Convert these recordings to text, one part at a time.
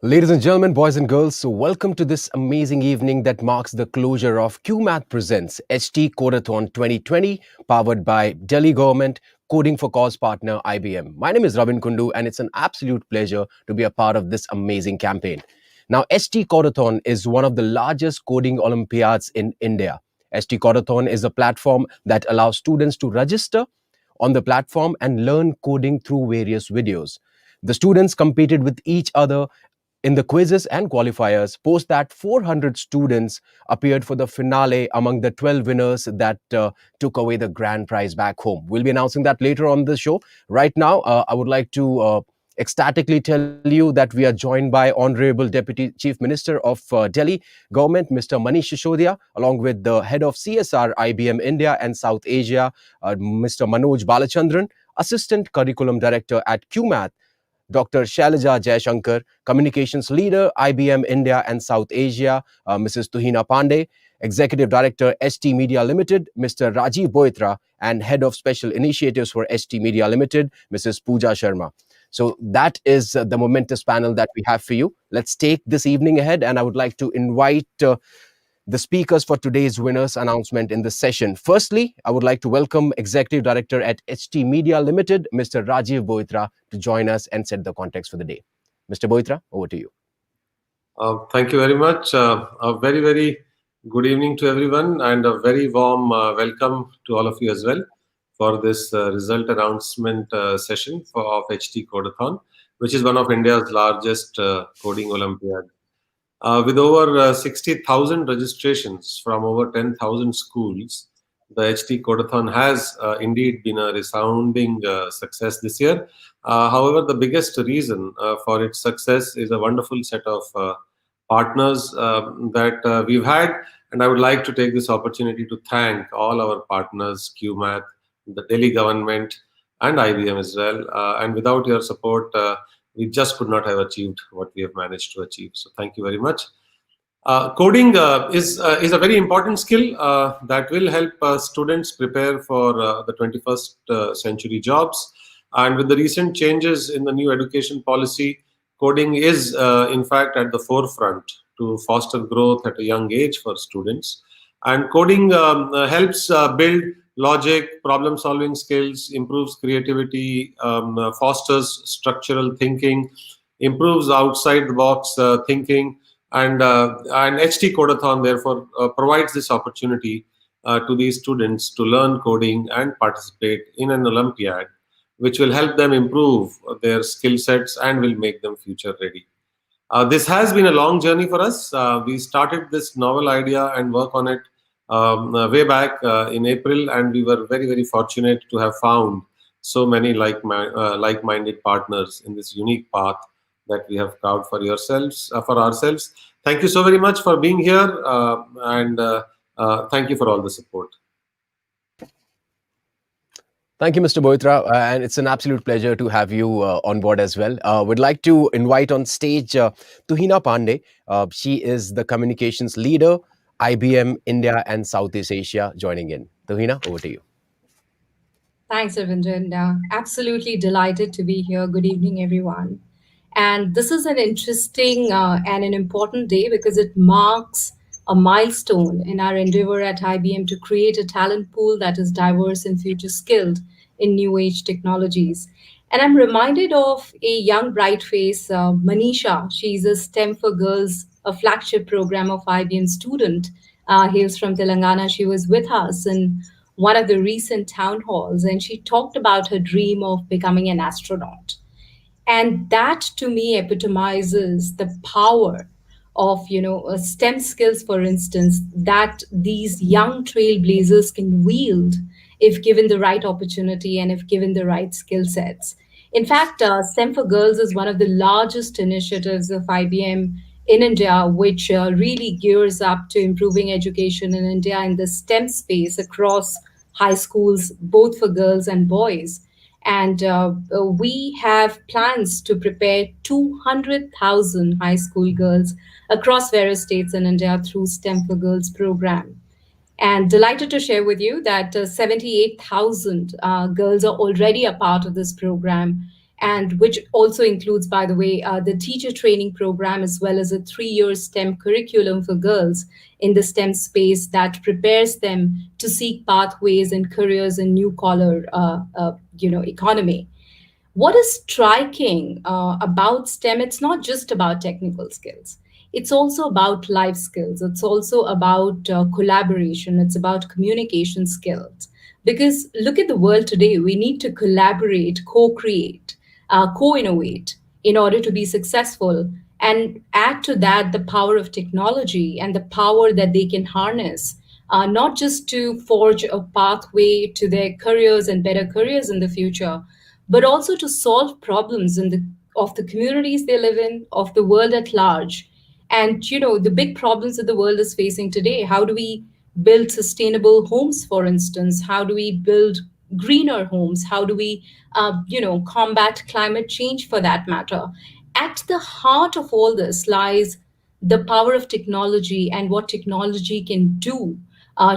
Ladies and gentlemen, boys and girls, so welcome to this amazing evening that marks the closure of Cuemath Presents HT Codeathon 2020, powered by Delhi Government, Coding for Cause partner IBM. My name is RAVIN KUNDU, and it's an absolute pleasure to be a part of this amazing campaign. Now, HT Codeathon is one of the largest coding Olympiads in India. HT Codeathon is a platform that allows students to register on the platform and learn coding through various videos. The students competed with each other in the quizzes and qualifiers. Post that, 400 students appeared for the finale among the 12 winners that took away the grand prize back home. We'll be announcing that later on the show. Right now, I would like to ecstatically tell you that we are joined by Honorable Deputy Chief Minister of Delhi Government, Mr. Manish Sisodia, along with the Head of CSR IBM India and South Asia, Mr. Manoj Balachandran, Assistant Curriculum Director at Cuemath, Dr. SHAILAJA JAYASHANKar, Communications Leader, IBM India and South Asia, Mrs. TUHINA PANDEY, Executive Director, ST Media Limited, Mr. Rajiv Boitra, and Head of Special Initiatives for ST Media Limited, Mrs. Pooja Sharma. So that is the momentous panel that we have for you. Let's take this evening ahead, and I would like to invite the speakers for today's winners announcement in this session. Firstly, I would like to welcome Executive Director at HT Media Limited, Mr. Rajiv Boitra, to join us and set the context for the day. Mr. Boitra, over to you. Thank you very much. A very, very good evening to everyone, and a very warm welcome to all of you as well for this result announcement session of HT Codeathon, which is one of India's largest coding Olympiad. With over 60,000 registrations from over 10,000 schools, the HT Codeathon has indeed been a resounding success this year. However, the biggest reason for its success is a wonderful set of partners that we've had, and I would like to take this opportunity to thank all our partners, Cuemath, the Delhi government, and IBM as well. And without your support, we just could not have achieved what we have managed to achieve. So thank you very much. Coding is a very important skill that will help students prepare for the 21st century jobs. And with the recent changes in the new education policy, coding is in fact at the forefront to foster growth at a young age for students. And coding helps build logic, problem-solving skills, improves creativity, fosters structural thinking, improves outside-the-box thinking, and HT Codeathon therefore provides this opportunity to these students to learn coding and participate in an Olympiad, which will help them improve their skill sets and will make them future ready. This has been a long journey for us. We started this novel idea and work on it way back in April, and we were very, very fortunate to have found so many like-minded partners in this unique path that we have carved for ourselves. Thank you so very much for being here, and thank you for all the support. Thank you, Mr. Boitra, and it's an absolute pleasure to have you on board as well. We'd like to invite on stage TUHINA Pandey. She is the communications leader, IBM India and Southeast Asia, joining in. TUHINA, over to you. Thanks, Ravinder. Absolutely delighted to be here. Good evening, everyone. And this is an interesting and an important day because it marks a milestone in our endeavor at IBM to create a talent pool that is diverse and future skilled in new age technologies. And I'm reminded of a young bright face, Manisha. She's a STEM for Girls, a flagship program of IBM student, hails from Telangana. She was with us in one of the recent town halls, and she talked about her dream of becoming an astronaut. And that to me epitomizes the power of STEM skills, for instance, that these young trailblazers can wield if given the right opportunity and if given the right skill sets. In fact, STEM for Girls is one of the largest initiatives of IBM in India, which really gears up to improving education in India in the STEM space across high schools, both for girls and boys. And we have plans to prepare 200,000 high school girls across various states in India through STEM for Girls program. And delighted to share with you that 78,000 girls are already a part of this program. and which also includes, by the way, the teacher training program, as well as a 3-year STEM curriculum for girls in the STEM space that prepares them to seek pathways and careers in new collar, economy. What is striking about STEM? It's not just about technical skills. It's also about life skills. It's also about collaboration. It's about communication skills. Because look at the world today, we need to collaborate, co create, co innovate in order to be successful. And add to that the power of technology and the power that they can harness, not just to forge a pathway to their careers and better careers in the future, but also to solve problems of the communities they live in, of the world at large. And the big problems that the world is facing today. How do we build sustainable homes, for instance? How do we build greener homes? How do we, combat climate change, for that matter? At the heart of all this lies the power of technology and what technology can do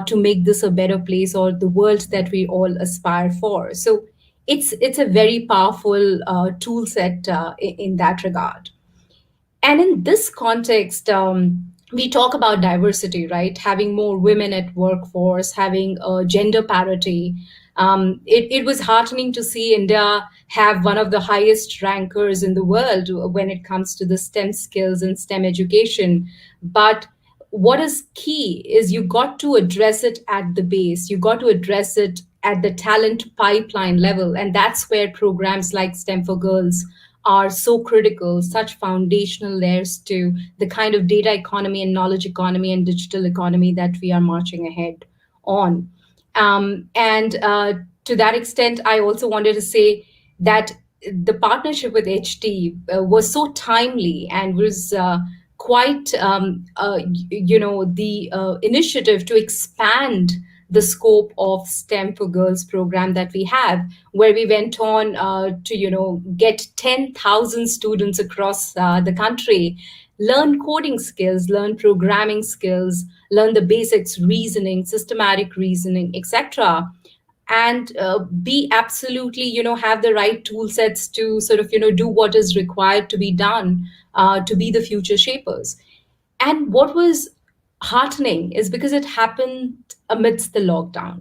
to make this a better place, or the world that we all aspire for. So it's a very powerful tool set in that regard. And in this context, we talk about diversity, right? Having more women at workforce, having gender parity. It was heartening to see India have one of the highest rankers in the world when it comes to the STEM skills and STEM education. But what is key is you got to address it at the base. You got to address it at the talent pipeline level. And that's where programs like STEM for Girls are so critical, such foundational layers to the kind of data economy and knowledge economy and digital economy that we are marching ahead on. And to that extent, I also wanted to say that the partnership with HT was so timely and was quite, the initiative to expand the scope of STEM for Girls program that we have, where we went on to, get 10,000 students across the country, learn coding skills, learn programming skills, learn the basics, reasoning, systematic reasoning, etc. And be absolutely, have the right tool sets to sort of, do what is required to be done to be the future shapers. And what was heartening is because it happened amidst the lockdown.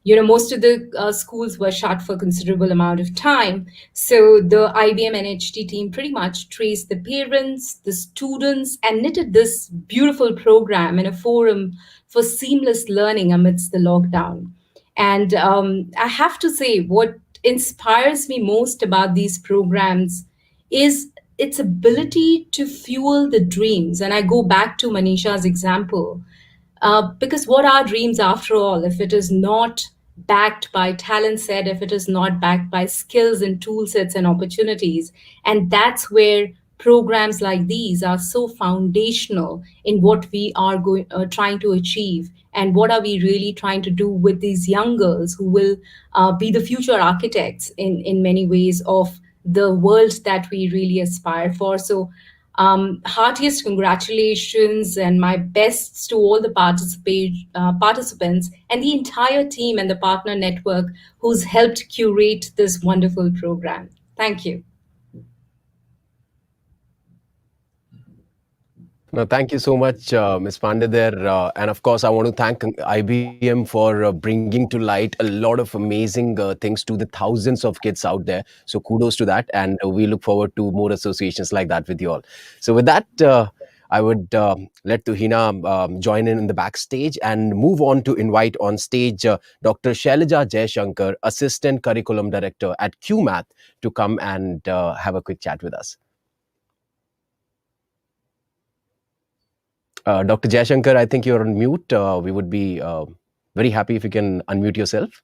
Most of the schools were shut for a considerable amount of time. So the IBM and HT team pretty much traced the parents, the students, and knitted this beautiful program in a forum for seamless learning amidst the lockdown. And I have to say, what inspires me most about these programs is its ability to fuel the dreams. And I go back to Manisha's example, because what are dreams after all, if it is not backed by talent set, if it is not backed by skills and tool sets and opportunities? And that's where programs like these are so foundational in what we are trying to achieve, and what are we really trying to do with these young girls who will be the future architects in many ways of the world that we really aspire for. So heartiest congratulations and my bests to all the participants and the entire team and the partner network who's helped curate this wonderful program. Thank you. No, thank you so much, Ms. Pandey there. And of course, I want to thank IBM for bringing to light a lot of amazing things to the thousands of kids out there. So kudos to that. And we look forward to more associations like that with you all. So with that, I would let TUHINA join in the backstage and move on to invite on stage Dr. SHAILAJA Jayashankar, Assistant Curriculum Director at Cuemath, to come and have a quick chat with us. Dr. Jayashankar, I think you're on mute. We would be very happy if you can unmute yourself.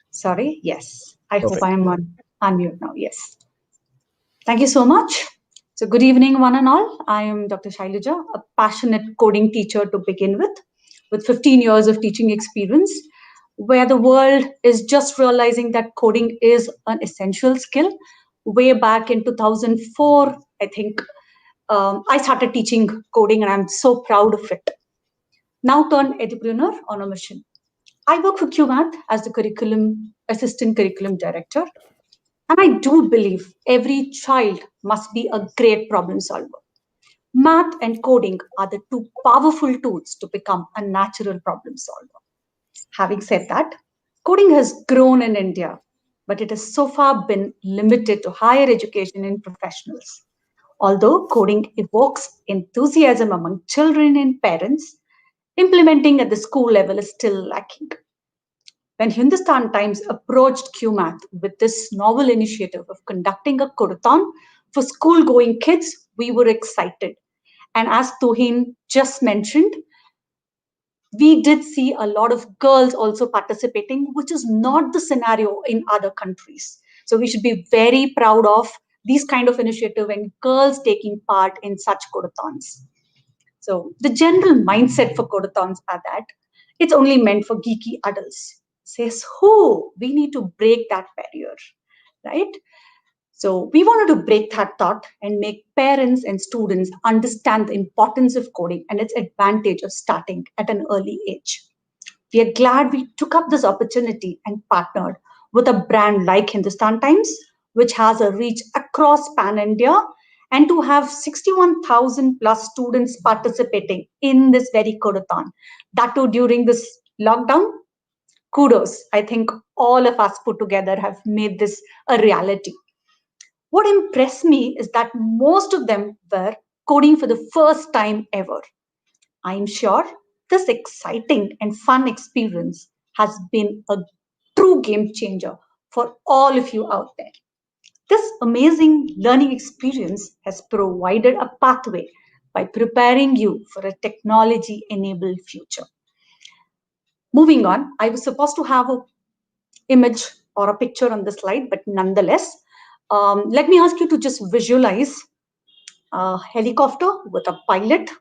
Sorry, yes. I hope I am on unmute now, yes. Thank you so much. So good evening, one and all. I am Dr. SHAILAJA, a passionate coding teacher to begin with 15 years of teaching experience, where the world is just realizing that coding is an essential skill. Way back in 2004, I think, I started teaching coding, and I'm so proud of it. Now turned entrepreneur on a mission. I work for Cuemath as the Assistant Curriculum Director. And I do believe every child must be a great problem solver. Math and coding are the two powerful tools to become a natural problem solver. Having said that, coding has grown in India, but it has so far been limited to higher education and professionals. Although coding evokes enthusiasm among children and parents, implementing at the school level is still lacking. When Hindustan Times approached Cuemath with this novel initiative of conducting a codathon for school-going kids, we were excited. And as Tuhin just mentioned, we did see a lot of girls also participating, which is not the scenario in other countries. So we should be very proud of these kind of initiative and girls taking part in such codathons. So the general mindset for codathons are that it's only meant for geeky adults. Says who? We need to break that barrier, right? So we wanted to break that thought and make parents and students understand the importance of coding and its advantage of starting at an early age. We are glad we took up this opportunity and partnered with a brand like Hindustan Times, which has a reach across Pan India, and to have 61,000 plus students participating in this very codathon, that too during this lockdown. Kudos. I think all of us put together have made this a reality. What impressed me is that most of them were coding for the first time ever. I'm sure this exciting and fun experience has been a true game changer for all of you out there. This amazing learning experience has provided a pathway by preparing you for a technology enabled future. Moving on, I was supposed to have an image or a picture on the slide, but nonetheless, let me ask you to just visualize a helicopter with a pilot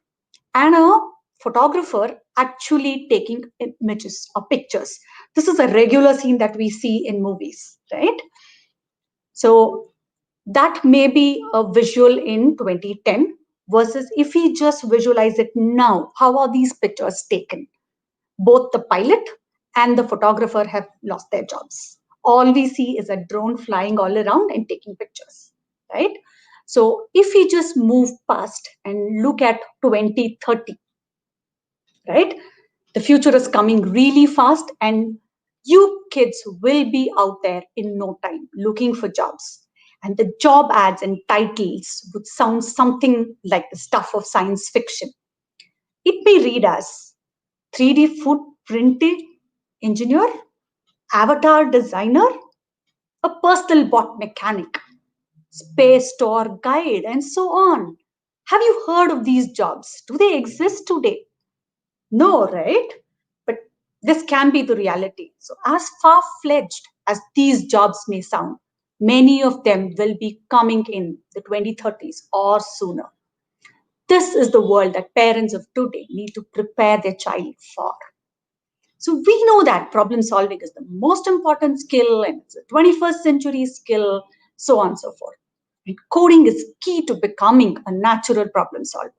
and a photographer actually taking images or pictures. This is a regular scene that we see in movies, right? So that may be a visual in 2010 versus if we just visualize it now, how are these pictures taken? Both the pilot and the photographer have lost their jobs. All we see is a drone flying all around and taking pictures, right? So if we just move past and look at 2030, right? The future is coming really fast and you kids will be out there in no time looking for jobs. And the job ads and titles would sound something like the stuff of science fiction. It may read as 3D food printing engineer, avatar designer, a personal bot mechanic, space tour guide, and so on. Have you heard of these jobs? Do they exist today? No, right? But this can be the reality. So, as far fledged as these jobs may sound, many of them will be coming in the 2030s or sooner. This is the world that parents of today need to prepare their child for. So we know that problem solving is the most important skill and it's a 21st century skill, so on and so forth. And coding is key to becoming a natural problem solver.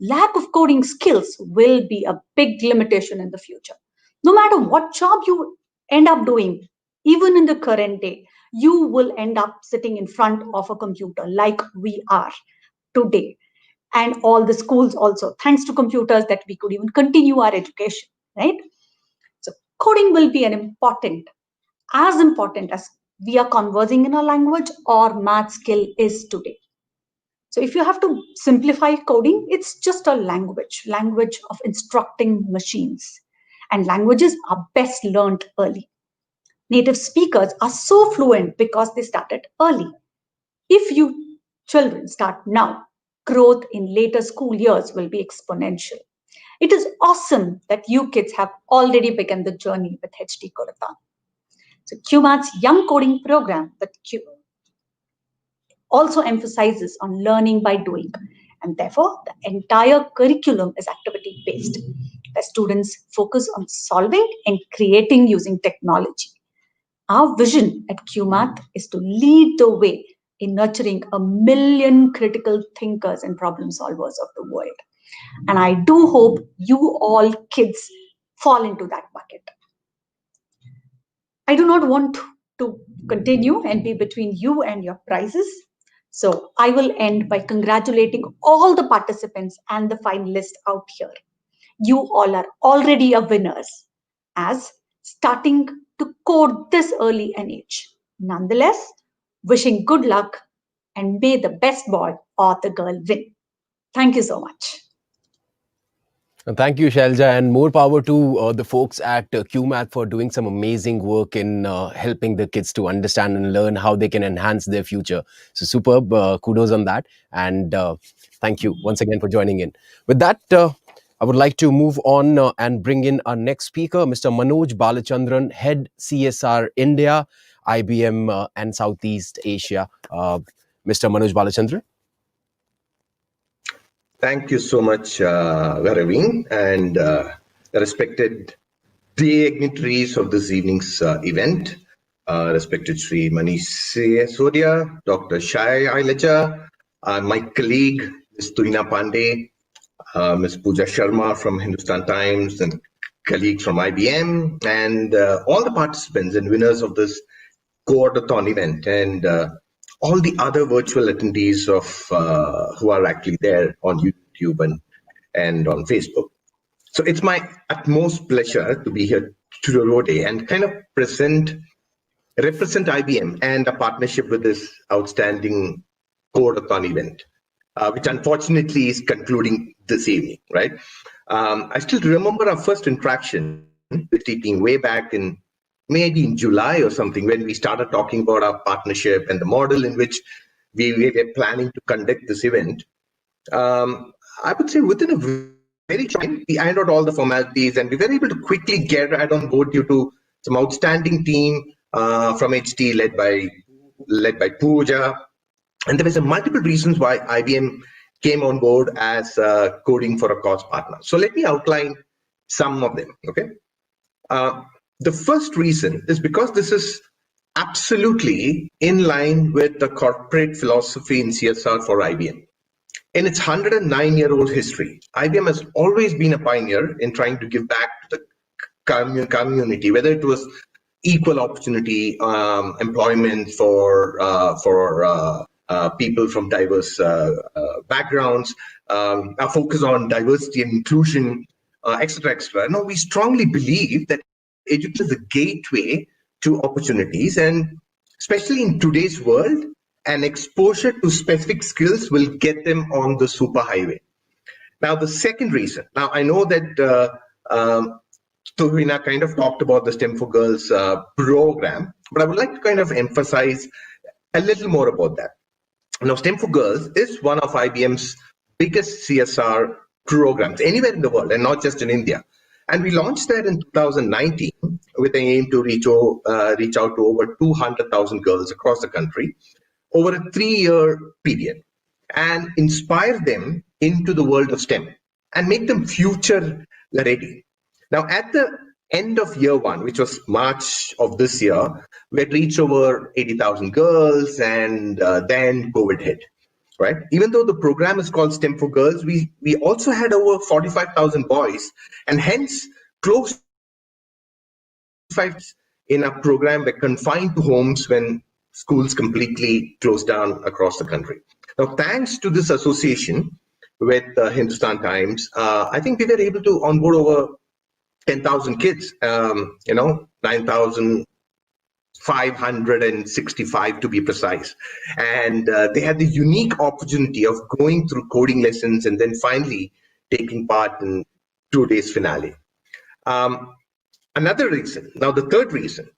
Lack of coding skills will be a big limitation in the future. No matter what job you end up doing, even in the current day, you will end up sitting in front of a computer like we are today. And all the schools also, thanks to computers, that we could even continue our education, right? So coding will be as important as we are conversing in a language or math skill is today. So if you have to simplify coding, it's just a language of instructing machines. And languages are best learned early. Native speakers are so fluent because they started early. If you children start now, growth in later school years will be exponential. It is awesome that you kids have already begun the journey with HD Codeathon. So Cuemath's Young Coding program that also emphasizes on learning by doing, and therefore the entire curriculum is activity based, where students focus on solving and creating using technology. Our vision at Cuemath is to lead the way in nurturing 1 million critical thinkers and problem solvers of the world. And I do hope you all kids fall into that bucket. I do not want to continue and be between you and your prizes. So I will end by congratulating all the participants and the finalists out here. You all are already a winners as starting to code this early an age. Nonetheless, wishing good luck and may the best boy or the girl win. Thank you so much. Thank you, Shailaja, and more power to the folks at Cuemath for doing some amazing work in helping the kids to understand and learn how they can enhance their future. So superb, kudos on that, and thank you once again for joining in. With that, I would like to move on and bring in our next speaker, Mr. Manoj Balachandran, Head CSR India, IBM and Southeast Asia. Mr. Manoj Balachandran. Thank you so much, RAVIN, and the respected dignitaries of this evening's event, respected Sri MANISH SISODIA, Dr. SHAILAJA, my colleague, Ms. TUHINA PANDEY, Ms. Pooja Sharma from Hindustan Times, and colleagues from IBM, and all the participants and winners of this Codeathon event, and all the other virtual attendees of who are actually there on YouTube and on Facebook. So it's my utmost pleasure to be here today and kind of represent IBM and a partnership with this outstanding Codeathon event, which unfortunately is concluding this evening, right? I still remember our first interaction with the team way back in maybe in July or something, when we started talking about our partnership and the model in which we were planning to conduct this event. I would say within a very short time, we ironed out all the formalities and we were able to quickly get right on board due to some outstanding team from HT led by Pooja. And there was multiple reasons why IBM came on board as Coding for a Cause partner. So let me outline some of them, okay? The first reason is because this is absolutely in line with the corporate philosophy in CSR for IBM. In its 109-year-old history, IBM has always been a pioneer in trying to give back to the community, whether it was equal opportunity employment for people from diverse backgrounds, a focus on diversity and inclusion, etc., etc. No, we strongly believe that education is a gateway to opportunities, and especially in today's world, an exposure to specific skills will get them on the superhighway. Now, the second reason, now I know that TUHINA kind of talked about the STEM for Girls program, but I would like to kind of emphasize a little more about that. Now, STEM for Girls is one of IBM's biggest CSR programs anywhere in the world, and not just in India. And we launched that in 2019 with an aim to reach out to over 200,000 girls across the country over a 3-year period and inspire them into the world of STEM and make them future ready. Now, at the end of year one, which was March of this year, we had reached over 80,000 girls, and then COVID hit. Right? Even though the program is called STEM for Girls, we also had over 45,000 boys, and hence close to 5 in a program were confined to homes when schools completely closed down across the country. Now, thanks to this association with Hindustan Times, I think we were able to onboard over 10,000 kids, 9,565 to be precise. And they had the unique opportunity of going through coding lessons and then finally taking part in 2 days finale. Another reason, now the third reason,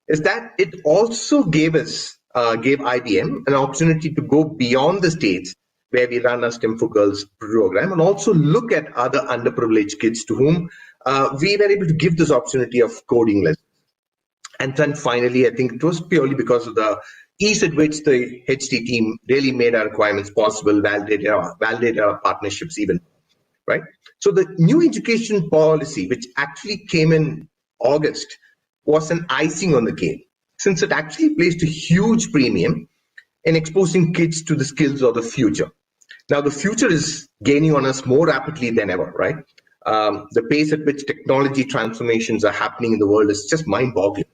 is that it also gave IBM an opportunity to go beyond the states where we run a STEM for Girls program and also look at other underprivileged kids to whom we were able to give this opportunity of coding lessons. And then finally, I think it was purely because of the ease at which the HT team really made our requirements possible, validated our partnerships even, right? So the new education policy, which actually came in August, was an icing on the cake, since it actually placed a huge premium in exposing kids to the skills of the future. Now, the future is gaining on us more rapidly than ever, right? The pace at which technology transformations are happening in the world is just mind-boggling.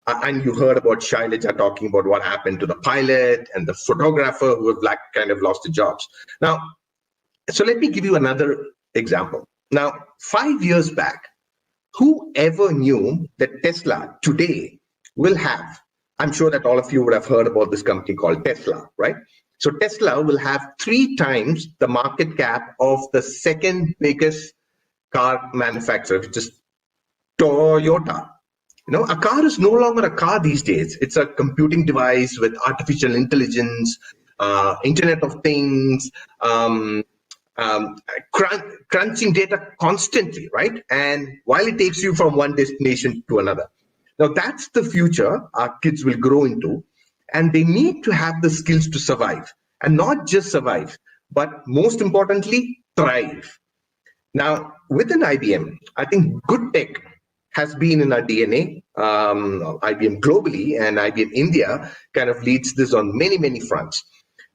and you heard about SHAILAJA talking about what happened to the pilot and the photographer who have kind of lost their jobs. Now, so let me give you another example. Now, 5 years back, who ever knew that Tesla today will have, I'm sure that all of you would have heard about this company called Tesla, right? So Tesla will have 3 times the market cap of the second biggest car manufacturer, which is Toyota. You know, a car is no longer a car these days. It's a computing device with artificial intelligence, Internet of Things, crunching data constantly, right? And while it takes you from one destination to another. Now, that's the future our kids will grow into, and they need to have the skills to survive, and not just survive, but most importantly, thrive. Now, within IBM, I think good tech has been in our DNA. IBM globally and IBM India kind of leads this on many, many fronts.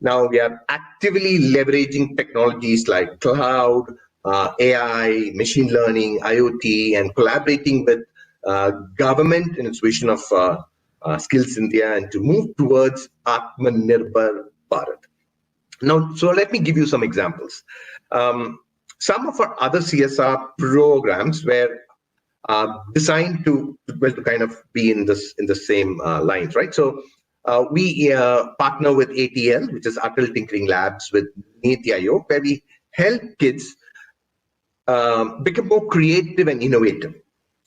Now we are actively leveraging technologies like cloud, AI, machine learning, IoT, and collaborating with government in its vision of Skills India and to move towards Atmanirbhar Bharat. Now, so let me give you some examples. Some of our other CSR programs were designed to kind of be in the same lines, right? So we partner with ATL, which is Atal Tinkering Labs, with Niti Aayog, where we help kids become more creative and innovative.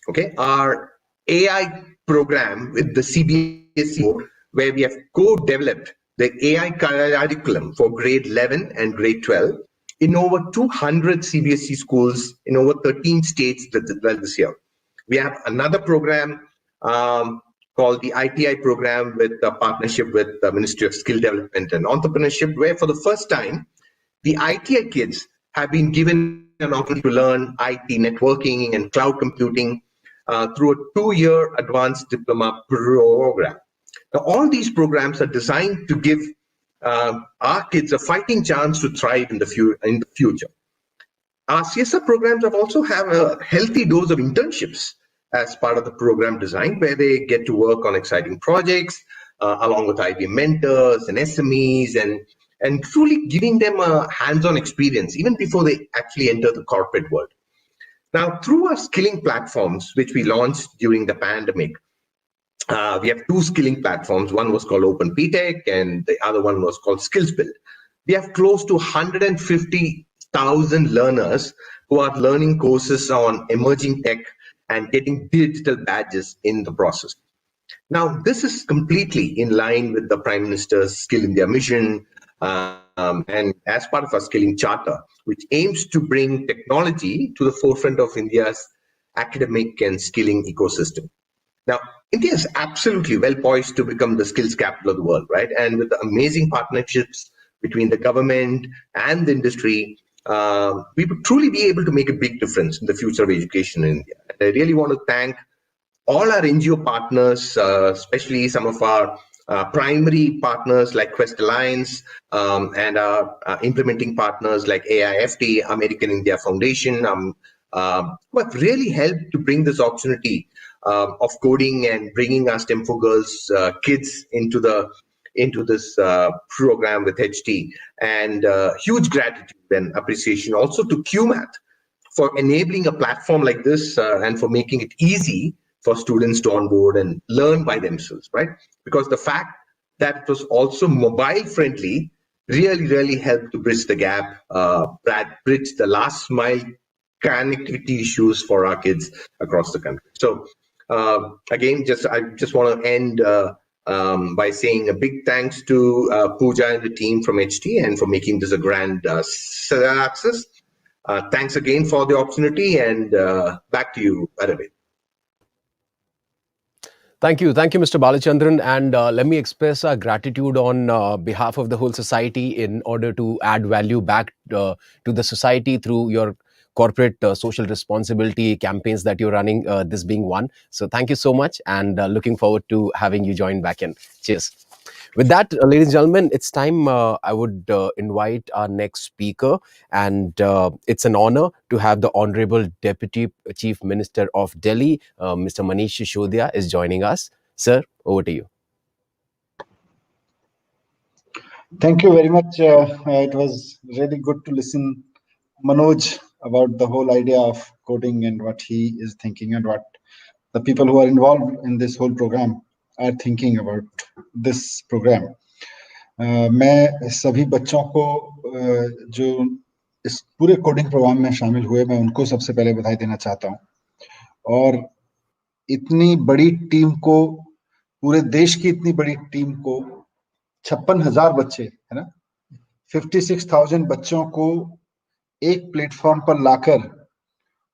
Okay, our AI program with the CBSE, where we have co-developed the AI curriculum for grade 11 and grade 12 in over 200 CBSE schools in over 13 states this year. We have another program called the ITI program with a partnership with the Ministry of Skill Development and Entrepreneurship, where for the first time, the ITI kids have been given an opportunity to learn IT networking and cloud computing through a 2-year advanced diploma program. Now, all these programs are designed to give our kids a fighting chance to thrive in the future. Our CSR programs also have a healthy dose of internships as part of the program design, where they get to work on exciting projects along with IBM mentors and SMEs, and truly giving them a hands-on experience even before they actually enter the corporate world. Now, through our skilling platforms, which we launched during the pandemic, we have 2 skilling platforms. One was called Open PTech and the other one was called Skills Build. We have close to 150,000 learners who are learning courses on emerging tech and getting digital badges in the process. Now, this is completely in line with the Prime Minister's Skill India mission and as part of our skilling charter, which aims to bring technology to the forefront of India's academic and skilling ecosystem. Now, India is absolutely well poised to become the skills capital of the world, right? And with the amazing partnerships between the government and the industry, we would truly be able to make a big difference in the future of education in India. And I really want to thank all our NGO partners, especially some of our primary partners like Quest Alliance and our implementing partners like AIFT, American India Foundation, who have really helped to bring this opportunity of coding and bringing our STEM for Girls kids into this program with HT. And huge gratitude and appreciation also to Cuemath for enabling a platform like this and for making it easy for students to onboard and learn by themselves, right? Because the fact that it was also mobile friendly really helped to bridge the gap, bridge the last mile connectivity issues for our kids across the country. So again, I just want to end by saying a big thanks to Pooja and the team from HT and for making this a grand success. Thanks again for the opportunity, and back to you, RAVIN. Thank you, Mr. Balachandran, and let me express our gratitude on behalf of the whole society in order to add value back to the society through your corporate social responsibility campaigns that you're running, this being one. So thank you so much, and looking forward to having you join back in. Cheers. With that, ladies and gentlemen, it's time I would invite our next speaker, and it's an honor to have the Honorable Deputy Chief Minister of Delhi, Mr. Manish Sisodia, is joining us. Sir, over to you. Thank you very much. It was really good to listen Manoj about the whole idea of coding and what he is thinking and what the people who are involved in this whole program are thinking about this program. मैं सभी बच्चों को जो इस पूरे coding programme में शामिल हुए, मैं उनको सबसे पहले बधाई देना चाहता हूँ। और इतनी बड़ी टीम को, पूरे देश की इतनी बड़ी टीम को, 56,000 बच्चे है ना, 56,000 बच्चों को एक प्लेटफॉर्म पर लाकर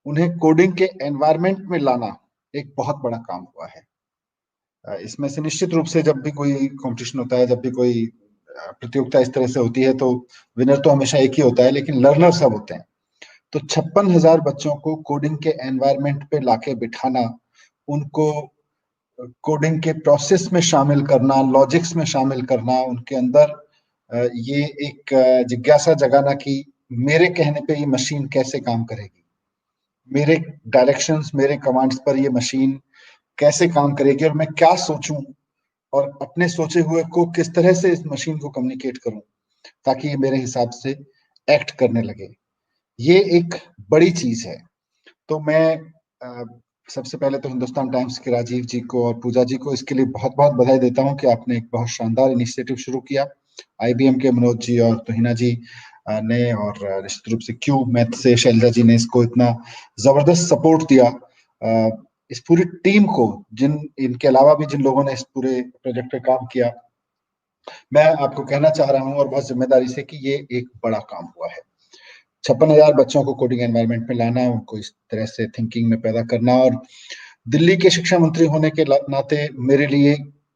उन्हें कोडिंग के एनवायरनमेंट में लाना एक बहुत बड़ा काम हुआ है। इसमें से निश्चित रूप से जब भी कोई कंपटीशन होता है, जब भी कोई प्रतियोगिता इस तरह से होती है, तो विनर तो हमेशा एक ही होता है, लेकिन लर्नर सब होते हैं। तो 56,000 बच्चों को कोडिंग के एनवायरनमेंट पे लाके बिठाना, उनको कोडिंग के प्रोसेस में शामिल करना, लॉजिक्स में शामिल करना, उनके अंदर ये एक जिज्ञासा जगाना कि मेरे कहने पे ये मशीन कैसे काम करेगी, मेरे डायरेक्शंस, मेरे कमांड्स पर ये मशीन कैसे काम करेगी, और मैं क्या सोचूं और अपने सोचे हुए को किस तरह से इस मशीन को कम्युनिकेट करूं ताकि ये मेरे हिसाब से एक्ट करने लगे। ये एक बड़ी चीज है। तो मैं सबसे पहले तो हिंदुस्तान टाइम्स के राजीव जी को और पूजा जी को इसके लिए बहुत बहुत बधाई देता हूं कि आपने एक बहुत शानदार इनिशिएटिव शुरू किया। IBM के मनोज जी और तुहिना जी ने, और निश्चित रूप से क्यूमैथ से शैलजा जी ने इसको इतना जबरदस्त सपोर्ट दिया। इस पूरी टीम को, इनके अलावा भी जिन लोगों ने इस पूरे प्रोजेक्ट पे काम किया, मैं आपको कहना चाह रहा हूं और बहुत जिम्मेदारी से कि ये एक बड़ा काम हुआ है। 56,000 बच्चों को कोडिंग एनवायरनमेंट में लाना, उनको इस तरह से थिंकिंग में पैदा करना, और दिल्ली के शिक्षा मंत्री होने के नाते मेरे लिए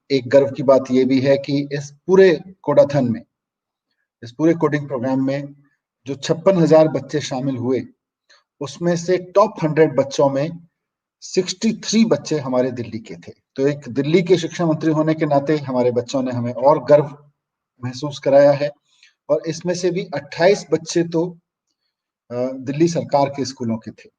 एक गर्व की बात ये भी है कि इस पूरे कोडाथन में, इस पूरे कोडिंग प्रोग्राम में जो 56,000 बच्चे शामिल हुए, उसमें से टॉप 100 बच्चों में 63 बच्चे हमारे दिल्ली के थे। तो एक दिल्ली के शिक्षा मंत्री होने के नाते हमारे बच्चों ने हमें और गर्व महसूस कराया है। और इसमें से भी 28 बच्चे तो दिल्ली सरकार के स्कूलों के थे।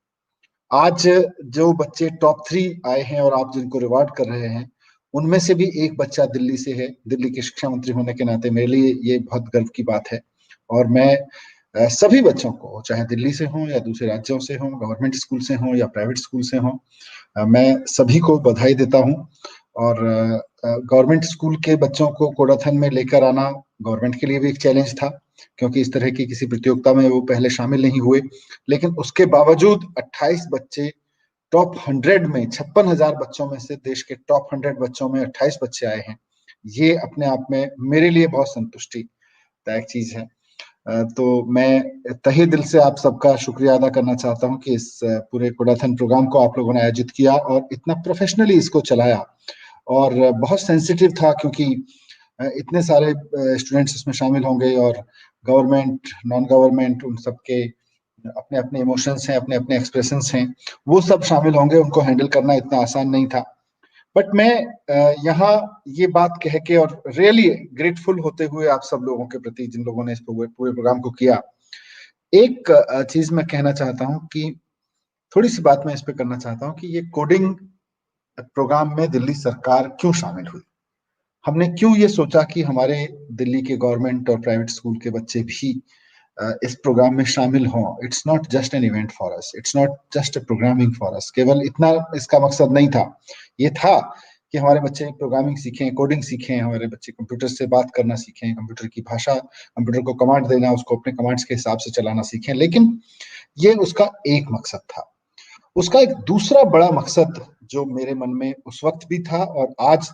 आज जो बच्चे टॉप 3 आए हैं और आप जिनको रिवार्ड कर रहे हैं, उनमें से भी एक बच्चा दिल्ली से है। दिल्ली के शिक्षा मंत्री होने के नाते मेरे लिए ये बहुत गर्व की बात है। और मैं सभी बच्चों को, चाहे दिल्ली से हों या दूसरे राज्यों से हों, गवर्नमेंट स्कूल से हों या प्राइवेट स्कूल से हों, मैं सभी को बधाई देता हूं। और गवर्नमेंट स्कूल के बच्चों को कोडाथन में लेकर आना गवर्नमेंट के लिए भी एक चैलेंज था, क्योंकि इस तरह की किसी प्रतियोगिता में वो पहले शामिल नहीं हुए। लेकिन उसके बावजूद 28 बच्चे टॉप 100 में, 56,000 बच्चों में से देश के टॉप 100 बच्चों में 28 बच्चे आए हैं। ये अपने आप में मेरे लिए बहुत संतुष्टिदायक चीज है। तो मैं तहे दिल से आप सबका शुक्रिया अदा करना चाहता हूं कि इस पूरे कोडाथन प्रोग्राम को आप लोगों ने आयोजित किया और इतना प्रोफेशनली इसको चलाया। और बहुत सेंसिटिव था, क्योंकि इतने सारे स्टूडेंट्स इसमें शामिल होंगे, और गवर्नमेंट, नॉन गवर्नमेंट, उन सबके अपने अपने इमोशंस हैं, अपने अपने एक्सप्रेशंस हैं, वो सब शामिल होंगे। उनको हैंडल करना इतना आसान नहीं था। बट मैं यहाँ ये बात कह के और रियली ग्रेटफुल होते हुए आप सब लोगों के प्रति, जिन लोगों ने इस पूरे प्रोग्राम को किया, एक चीज मैं कहना चाहता हूँ कि थोड़ी सी बात मैं इस पे करना चाहता हूँ कि ये कोडिंग प्रोग्राम में दिल्ली सरकार क्यों शामिल हुई। हमने क्यों ये सोचा कि हमारे दिल्ली के गवर्नमेंट और प्राइवेट स्कूल के बच्चे भी इस प्रोग्राम में शामिल हों। It's not just an event for us, it's not just a programming for us. केवल इतना इसका मकसद नहीं था। ये था कि हमारे बच्चे प्रोग्रामिंग सीखें, कोडिंग सीखें, हमारे बच्चे कंप्यूटर से बात करना सीखें, कंप्यूटर की भाषा, कंप्यूटर को कमांड देना, उसको अपने कमांड्स के हिसाब से चलाना सीखें। लेकिन ये उसका एक मकसद था। उसका एक दूसरा बड़ा मकसद जो मेरे मन में उस वक्त भी था, और आज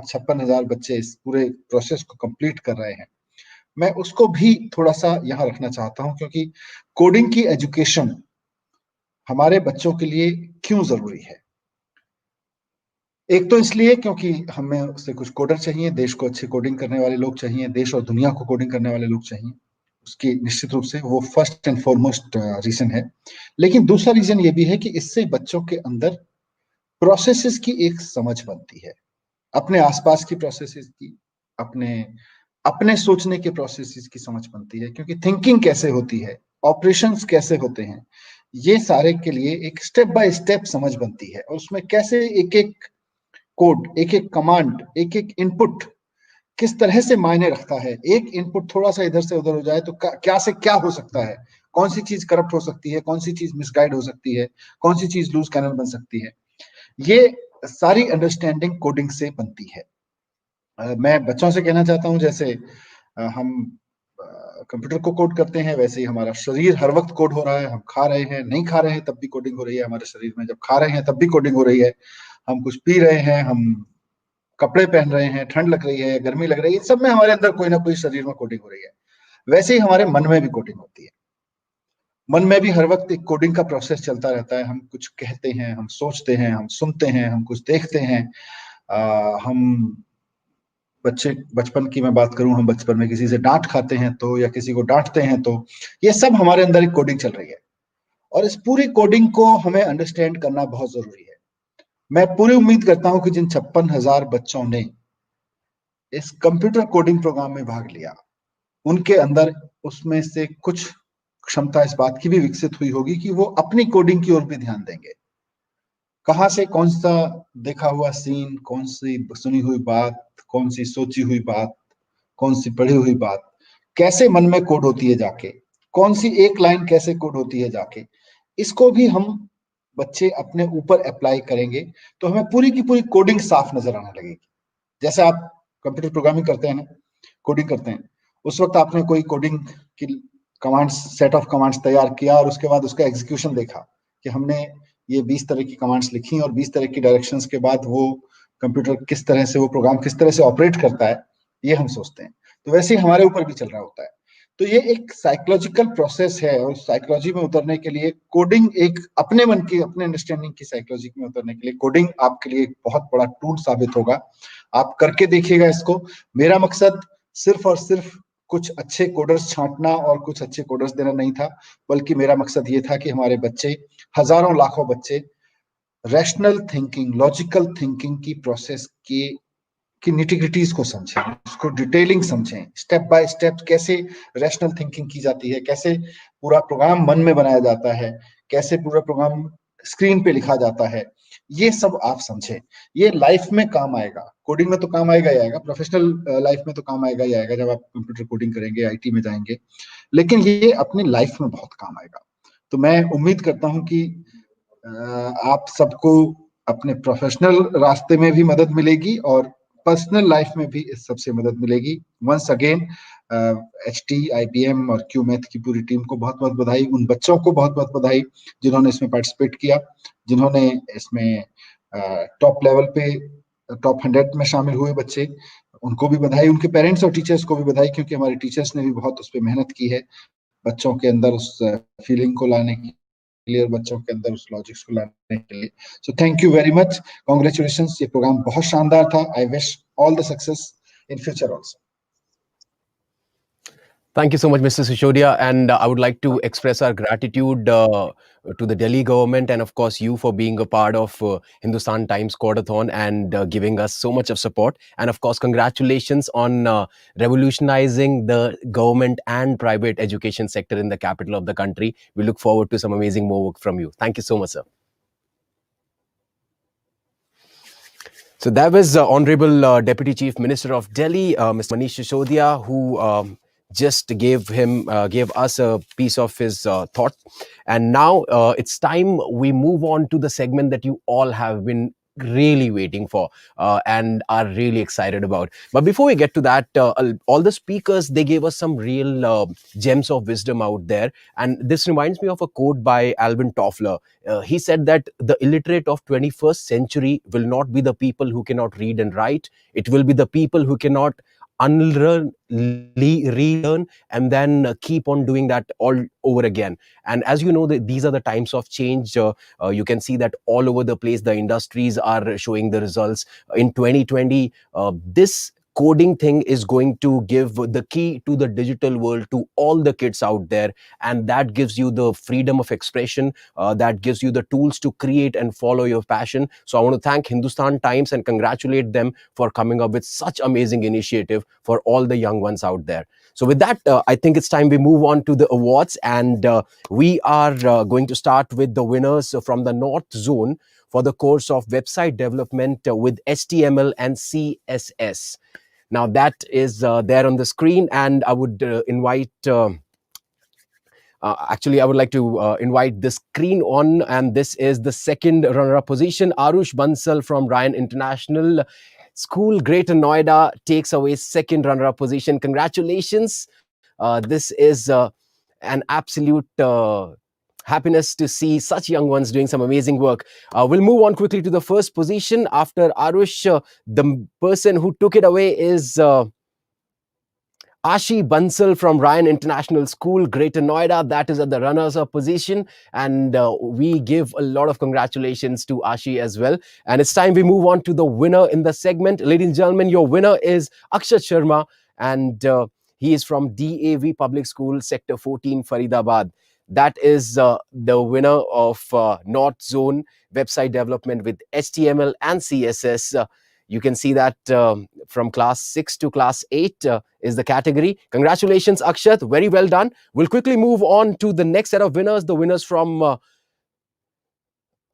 56,000 बच्चे इस पूरे प्रोसेस को कंप्लीट कर रहे हैं, मैं उसको भी थोड़ा सा यहाँ रखना चाहता हूँ। क्योंकि कोडिंग की एजुकेशन हमारे बच्चों के लिए क्यों जरूरी है। एक तो इसलिए क्योंकि हमें उससे कुछ कोडर चाहिए, देश को अच्छे कोडिंग करने वाले लोग चाहिए, देश और दुनिया को कोडिंग करने वाले लोग चाहिए। उसकी निश्चित रूप से वो फर्स्ट एंड फॉरमोस्ट रीजन है। लेकिन दूसरा रीजन ये भी है कि इससे बच्चों के अंदर प्रोसेसेस की एक समझ बनती है, अपने आसपास की प्रोसेसेस की, अपने सोचने के प्रोसेसेस की समझ बनती है। क्योंकि थिंकिंग कैसे होती है, ऑपरेशंस कैसे होते हैं, ये सारे के लिए एक स्टेप बाय स्टेप समझ बनती है। और उसमें कैसे एक एक कोड, एक एक कमांड, एक एक इनपुट किस तरह से मायने रखता है। एक इनपुट थोड़ा सा इधर से उधर हो जाए तो क्या से क्या हो सकता है, कौन सी चीज करप्ट हो सकती है, कौन सी चीज मिसगाइड हो सकती है, कौन सी चीज लूज कैनल बन सकती है। ये सारी अंडरस्टैंडिंग कोडिंग से बनती है। मैं बच्चों से कहना चाहता हूं, जैसे हम कंप्यूटर को कोड करते हैं, वैसे ही हमारा शरीर हर वक्त कोड हो रहा है। हम खा रहे हैं, नहीं खा रहे हैं तब भी कोडिंग हो रही है हमारे शरीर में, जब खा रहे हैं तब भी कोडिंग हो रही है, हम कुछ पी रहे हैं, हम कपड़े पहन रहे हैं, ठंड लग रही है, गर्मी लग रही है, सब में हमारे अंदर कोई ना कोई शरीर में कोडिंग हो रही है। वैसे ही हमारे मन में भी कोडिंग होती है। मन में भी हर वक्त एक कोडिंग का प्रोसेस चलता रहता है। हम कुछ कहते हैं, हम सोचते हैं, हम सुनते हैं, हम कुछ देखते हैं। हम बचपन की मैं बात करूं, हम बचपन में किसी से डांट खाते हैं तो, या किसी को डांटते हैं तो, ये सब हमारे अंदर एक कोडिंग चल रही है। और इस पूरी कोडिंग को हमें अंडरस्टैंड करना बहुत जरूरी है। मैं पूरी उम्मीद करता हूं कि जिन 56,000 बच्चों ने इस कंप्यूटर कोडिंग प्रोग्राम में भाग लिया, उनके अंदर उसमें से कुछ क्षमता इस बात की भी विकसित हुई होगी कि वो अपनी कोडिंग की ओर भी ध्यान देंगे। कहां से कौन सा देखा हुआ सीन, कौन सी सुनी हुई बात, कौन सी सोची हुई बात, कौन सी पढ़ी हुई बात कैसे मन में कोड होती है जाके, कौन सी एक लाइन कैसे कोड होती है जाके, इसको भी हम बच्चे अपने ऊपर अप्लाई करेंगे तो हमें पूरी की पूरी कोडिंग साफ नजर आने लगेगी। जैसे आप कंप्यूटर प्रोग्रामिंग करते हैं ना, कोडिंग करते हैं, उस वक्त आपने कोई कोडिंग की कमांड्स, सेट ऑफ कमांड्स तैयार किया और उसके बाद उसका एग्जीक्यूशन देखा कि हमने ये 20 तरह की कमांड्स लिखी और 20 तरह की डायरेक्शंस के बाद वो कंप्यूटर किस तरह से, वो प्रोग्राम किस तरह से ऑपरेट करता है, ये हम सोचते हैं। तो वैसे ही हमारे ऊपर भी चल रहा होता है। तो ये एक साइकोलॉजिकल प्रोसेस है और साइकोलॉजी में उतरने के लिए कोडिंग, एक अपने मन की, अपने अंडरस्टैंडिंग की साइकोलॉजी में उतरने के लिए कोडिंग आपके लिए एक बहुत बड़ा टूल साबित होगा। आप करके देखिएगा इसको। मेरा मकसद सिर्फ और सिर्फ कुछ अच्छे कोडर्स छांटना और कुछ अच्छे कोडर्स देना नहीं था, बल्कि मेरा मकसद ये था कि हमारे बच्चे, हजारों लाखों बच्चे रैशनल थिंकिंग, लॉजिकल थिंकिंग की प्रोसेस की निटिग्रिटीज को समझें, उसको डिटेलिंग समझें, स्टेप बाय स्टेप कैसे रैशनल थिंकिंग की जाती है, कैसे पूरा प्रोग्राम मन में बनाया जाता है, कैसे पूरा प्रोग्राम स्क्रीन पे लिखा जाता है, ये सब आप समझें। ये लाइफ में काम आएगा, कोडिंग में तो काम आएगा ही आएगा, प्रोफेशनल लाइफ में तो काम आएगा ही आएगा जब आप कंप्यूटर कोडिंग करेंगे, आईटी में जाएंगे, लेकिन ये अपनी लाइफ में बहुत काम आएगा। तो मैं उम्मीद करता हूं कि आप सबको अपने प्रोफेशनल रास्ते में भी मदद मिलेगी और पर्सनल लाइफ में भी इस सबसे मदद मिलेगी। वंस अगेन HT, IBM और क्यूमैथ की पूरी टीम को बहुत बहुत बधाई, उन बच्चों को बहुत बहुत बधाई जिन्होंने इसमें पार्टिसिपेट किया, जिन्होंने इसमें टॉप लेवल पे, टॉप 100 में शामिल हुए बच्चे, उनको भी बधाई। उनके पेरेंट्स और टीचर्स को भी बधाई, क्योंकि हमारे टीचर्स ने भी बहुत उस पर मेहनत की है, बच्चों के अंदर उस फीलिंग को लाने की लिए, बच्चों के अंदर उस लॉजिक्स को लाने के लिए। So thank you very much, congratulations. ये प्रोग्राम बहुत शानदार था। I wish all the success in future also. Thank you so much, Mr. Sisodia. And I would like to express our gratitude to the Delhi government and, of course, you for being a part of Hindustan Times Codeathon and giving us so much of support. And, of course, congratulations on revolutionizing the government and private education sector in the capital of the country. We look forward to some amazing more work from you. Thank you so much, sir. So that was Honorable Deputy Chief Minister of Delhi, Mr. Manish Sisodia, who just gave us a piece of his thought. And now it's time we move on to the segment that you all have been really waiting for and are really excited about. But before we get to that, all the speakers, they gave us some real gems of wisdom out there. And this reminds me of a quote by Alvin Toffler. He said that the illiterate of 21st century will not be the people who cannot read and write. It will be the people who cannot unlearn, relearn, and then keep on doing that all over again. And as you know, these are the times of change. You can see that all over the place, the industries are showing the results. In 2020, this coding thing is going to give the key to the digital world to all the kids out there, and that gives you the freedom of expression, that gives you the tools to create and follow your passion. So I want to thank Hindustan Times and congratulate them for coming up with such amazing initiative for all the young ones out there. So with that, I think it's time we move on to the awards, and we are going to start with the winners from the North Zone, for the course of website development with HTML and CSS. Now that is there on the screen, and I would invite actually, I would like to invite the screen on, and this is the second runner-up position. Arush Bansal from Ryan International School, Greater Noida, takes away second runner-up position. Congratulations. This is an absolute happiness to see such young ones doing some amazing work. We'll move on quickly to the first position. After Arush, the person who took it away is Ashi Bansal from Ryan International School, Greater Noida. That is at the runners-up position, and we give a lot of congratulations to Ashi as well. And it's time we move on to the winner in the segment. Ladies and gentlemen, your winner is Akshat Sharma, and he is from DAV Public School, Sector 14, Faridabad. That is the winner of North Zone website development with HTML and CSS. You can see that from class 6 to class 8 is the category. Congratulations, Akshat. Very well done. We'll quickly move on to the next set of winners. The winners from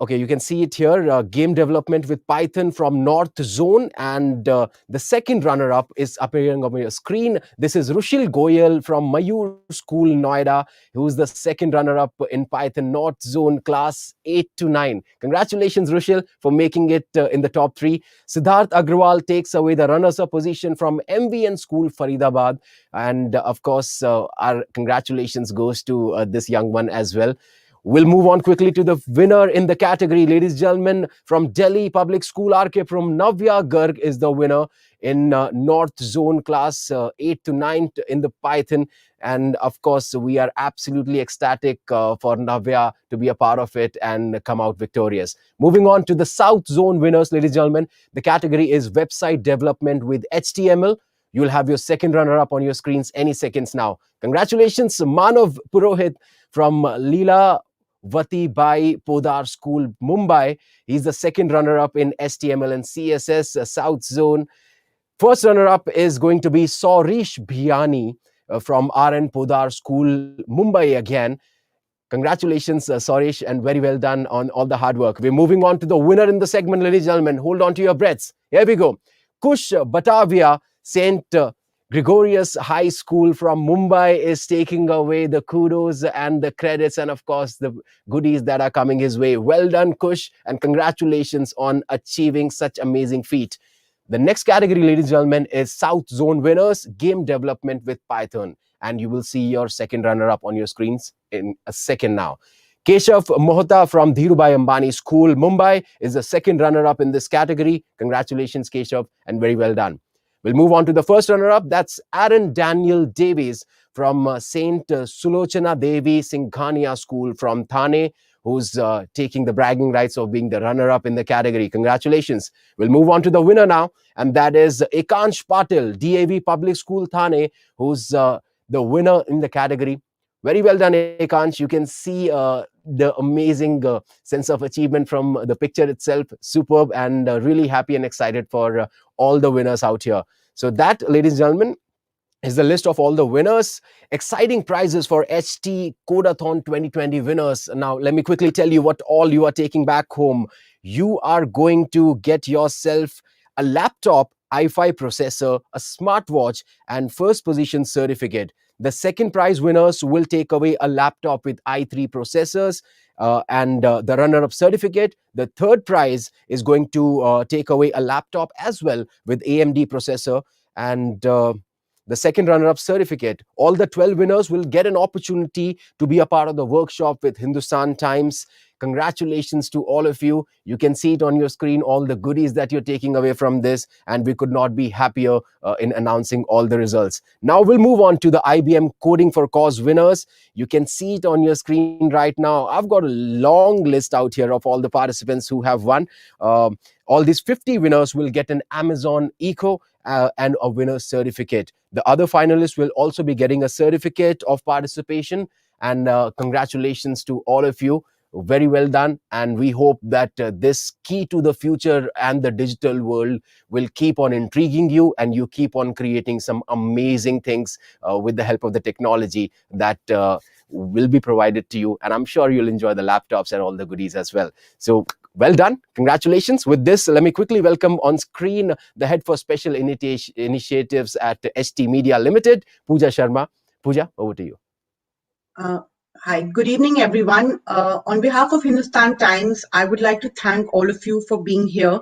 okay, you can see it here, game development with Python from North Zone, and the second runner-up is appearing on your screen. This is Rushil Goyal from Mayur School, Noida, who is the second runner-up in Python North Zone class 8 to 9. Congratulations, Rushil, for making it in the top 3. Siddharth Agrawal takes away the runners-up position from MVN School, Faridabad, and of course, our congratulations goes to this young one as well. We'll move on quickly to the winner in the category. Ladies and gentlemen, from Delhi Public School, RK from Navya Garg is the winner in North Zone class 8 to 9 in the Python. And of course, we are absolutely ecstatic for Navya to be a part of it and come out victorious. Moving on to the South Zone winners, ladies and gentlemen, the category is website development with HTML. You'll have your second runner-up on your screens any seconds now. Congratulations, Manav Purohit from Leela Vati Bai Podar School, Mumbai. He's the second runner-up in HTML and CSS, South Zone. First runner-up is going to be Saurish Bhiani from RN Podar School, Mumbai again. Congratulations, Saurish, and very well done on all the hard work. We're moving on to the winner in the segment, ladies and gentlemen. Hold on to your breaths. Here we go. Kush Batavia, St. Gregorius High School from Mumbai is taking away the kudos and the credits and, of course, the goodies that are coming his way. Well done, Kush, and congratulations on achieving such amazing feat. The next category, ladies and gentlemen, is South Zone winners, game development with Python. And you will see your second runner-up on your screens in a second now. Keshav Mohta from Dhirubhai Ambani School, Mumbai is the second runner-up in this category. Congratulations, Keshav, and very well done. We'll move on to the first runner-up. That's Aaron Daniel Davies from St. Sulochana Devi Singhania School from Thane, who's taking the bragging rights of being the runner-up in the category. Congratulations. We'll move on to the winner now, and that is Ekansh Patil, DAV Public School, Thane, who's the winner in the category. Very well done, Ekansh. You can see the amazing sense of achievement from the picture itself. Superb, and really happy and excited for all the winners out here. So that, ladies and gentlemen, is the list of all the winners. Exciting prizes for HT Codeathon 2020 winners. Now, let me quickly tell you what all you are taking back home. You are going to get yourself a laptop, i5 processor, a smartwatch, and first position certificate. The second prize winners will take away a laptop with i3 processors and the runner-up certificate. The third prize is going to take away a laptop as well with AMD processor and the second runner-up certificate. All the 12 winners will get an opportunity to be a part of the workshop with Hindustan Times. Congratulations to all of you. You can see it on your screen, all the goodies that you're taking away from this, and we could not be happier in announcing all the results. Now we'll move on to the IBM Coding for Cause winners. You can see it on your screen right now. I've got a long list out here of all the participants who have won. All these 50 winners will get an Amazon Echo and a winner's certificate. The other finalists will also be getting a certificate of participation, and congratulations to all of you. Very well done, and we hope that this key to the future and the digital world will keep on intriguing you, and you keep on creating some amazing things with the help of the technology that will be provided to you, and I'm sure you'll enjoy the laptops and all the goodies as well. So Well done. Congratulations. With this, let me quickly welcome on screen the head for special initiatives at HT Media Limited, Pooja Sharma. Pooja, over to you. Hi, good evening, everyone. On behalf of Hindustan Times, I would like to thank all of you for being here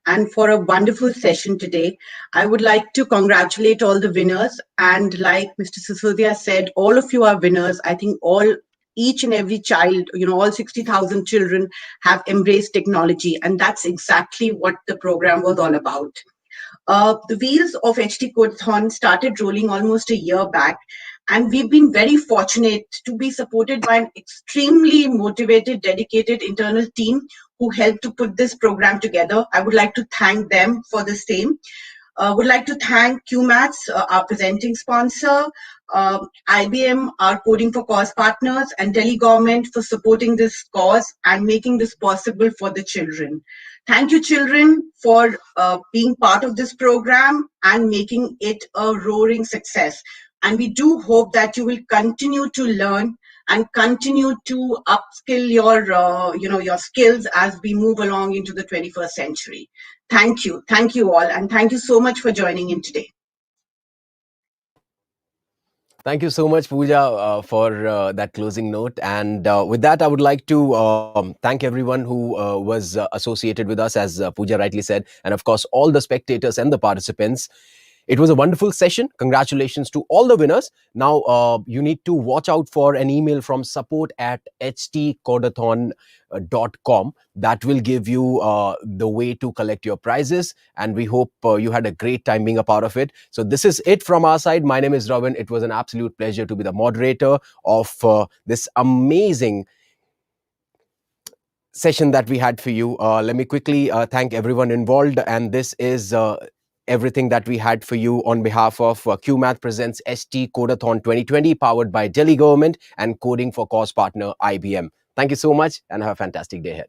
and for a wonderful session today. I would like to congratulate all the winners. And like Mr. Sisodia said, all of you are winners. I think each and every child, all 60,000 children have embraced technology. And that's exactly what the program was all about. The wheels of HT Codeathon started rolling almost a year back. And we've been very fortunate to be supported by an extremely motivated, dedicated internal team who helped to put this program together. I would like to thank them for the same. Would like to thank Cuemath, our presenting sponsor, IBM, our Coding for Cause partners, and Delhi government for supporting this cause and making this possible for the children. Thank you, children, for being part of this program and making it a roaring success. And we do hope that you will continue to learn and continue to upskill your skills as we move along into the 21st century. Thank you all, and thank you so much for joining in today. Thank you so much, Pooja, for that closing note. And with that, I would like to thank everyone who was associated with us, as Pooja rightly said, and of course, all the spectators and the participants. It was a wonderful session. Congratulations to all the winners. Now, you need to watch out for an email from support@htcodeathon.com. That will give you the way to collect your prizes. And we hope you had a great time being a part of it. So this is it from our side. My name is RAVIN. It was an absolute pleasure to be the moderator of this amazing session that we had for you. Let me quickly thank everyone involved. And this is everything that we had for you on behalf of Cuemath presents HT Codeathon 2020, powered by Delhi government and Coding for Cause partner IBM. Thank you so much and have a fantastic day ahead.